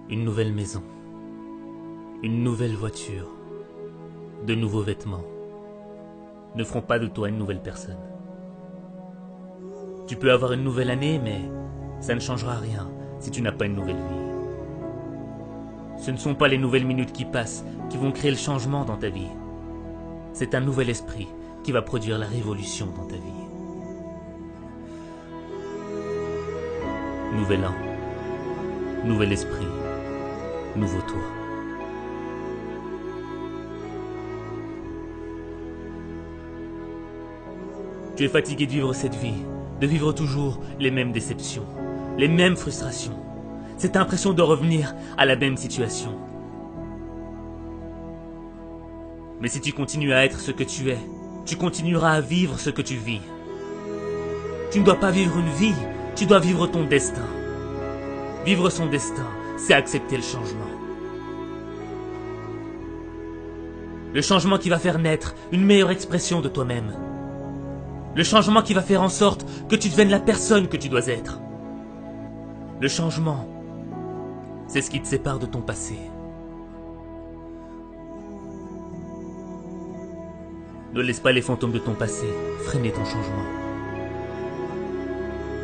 Une nouvelle maison, une nouvelle voiture, de nouveaux vêtements ne feront pas de toi une nouvelle personne. Tu peux avoir une nouvelle année, mais ça ne changera rien si tu n'as pas une nouvelle vie. Ce ne sont pas les nouvelles minutes qui passent qui vont créer le changement dans ta vie. C'est un nouvel esprit qui va produire la révolution dans ta vie. Nouvel an, nouvel esprit, nouveau toi. Tu es fatigué de vivre cette vie, de vivre toujours les mêmes déceptions, les mêmes frustrations, cette impression de revenir à la même situation. Mais si tu continues à être ce que tu es, tu continueras à vivre ce que tu vis. Tu ne dois pas vivre une vie, tu dois vivre ton destin. Vivre son destin, c'est accepter le changement. Le changement qui va faire naître une meilleure expression de toi-même. Le changement qui va faire en sorte que tu deviennes la personne que tu dois être. Le changement, c'est ce qui te sépare de ton passé. Ne laisse pas les fantômes de ton passé freiner ton changement.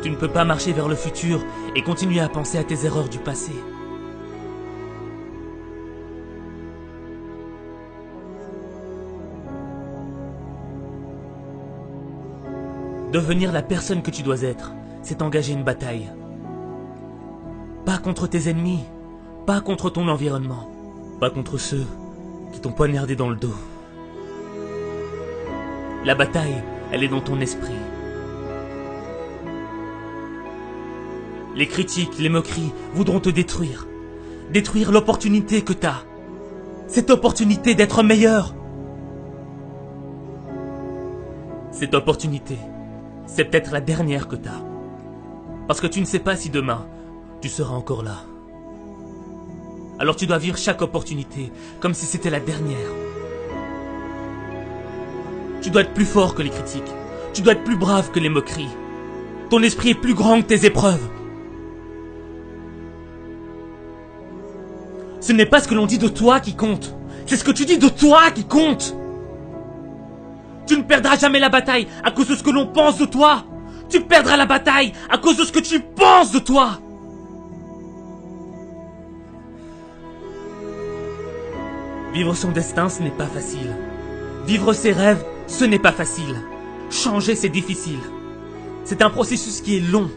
Tu ne peux pas marcher vers le futur et continuer à penser à tes erreurs du passé. Devenir la personne que tu dois être, c'est engager une bataille. Pas contre tes ennemis, pas contre ton environnement, pas contre ceux qui t'ont poignardé dans le dos. La bataille, elle est dans ton esprit. Les critiques, les moqueries voudront te détruire. Détruire l'opportunité que t'as. Cette opportunité d'être meilleur. Cette opportunité, c'est peut-être la dernière que t'as. Parce que tu ne sais pas si demain, tu seras encore là. Alors tu dois vivre chaque opportunité comme si c'était la dernière. Tu dois être plus fort que les critiques. Tu dois être plus brave que les moqueries. Ton esprit est plus grand que tes épreuves. Ce n'est pas ce que l'on dit de toi qui compte. C'est ce que tu dis de toi qui compte. Tu ne perdras jamais la bataille à cause de ce que l'on pense de toi. Tu perdras la bataille à cause de ce que tu penses de toi. Vivre son destin, ce n'est pas facile. Vivre ses rêves, ce n'est pas facile. Changer, c'est difficile. C'est un processus qui est long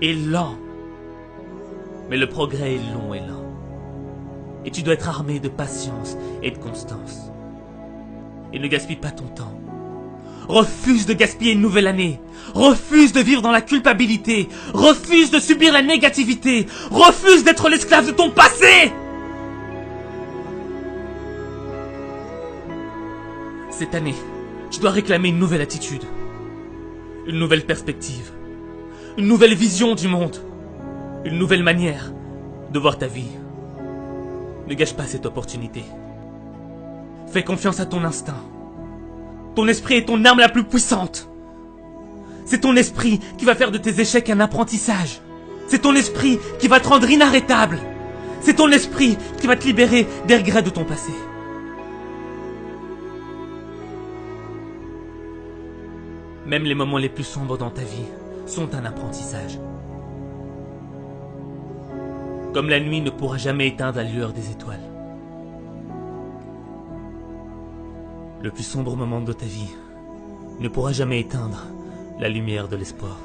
et lent. Mais le progrès est long et lent. Et tu dois être armé de patience et de constance. Et ne gaspille pas ton temps. Refuse de gaspiller une nouvelle année. Refuse de vivre dans la culpabilité. Refuse de subir la négativité. Refuse d'être l'esclave de ton passé. Cette année, tu dois réclamer une nouvelle attitude. Une nouvelle perspective. Une nouvelle vision du monde. Une nouvelle manière de voir ta vie. Ne gâche pas cette opportunité. Fais confiance à ton instinct. Ton esprit est ton arme la plus puissante. C'est ton esprit qui va faire de tes échecs un apprentissage. C'est ton esprit qui va te rendre inarrêtable. C'est ton esprit qui va te libérer des regrets de ton passé. Même les moments les plus sombres dans ta vie sont un apprentissage. Comme la nuit ne pourra jamais éteindre la lueur des étoiles. Le plus sombre moment de ta vie ne pourra jamais éteindre la lumière de l'espoir.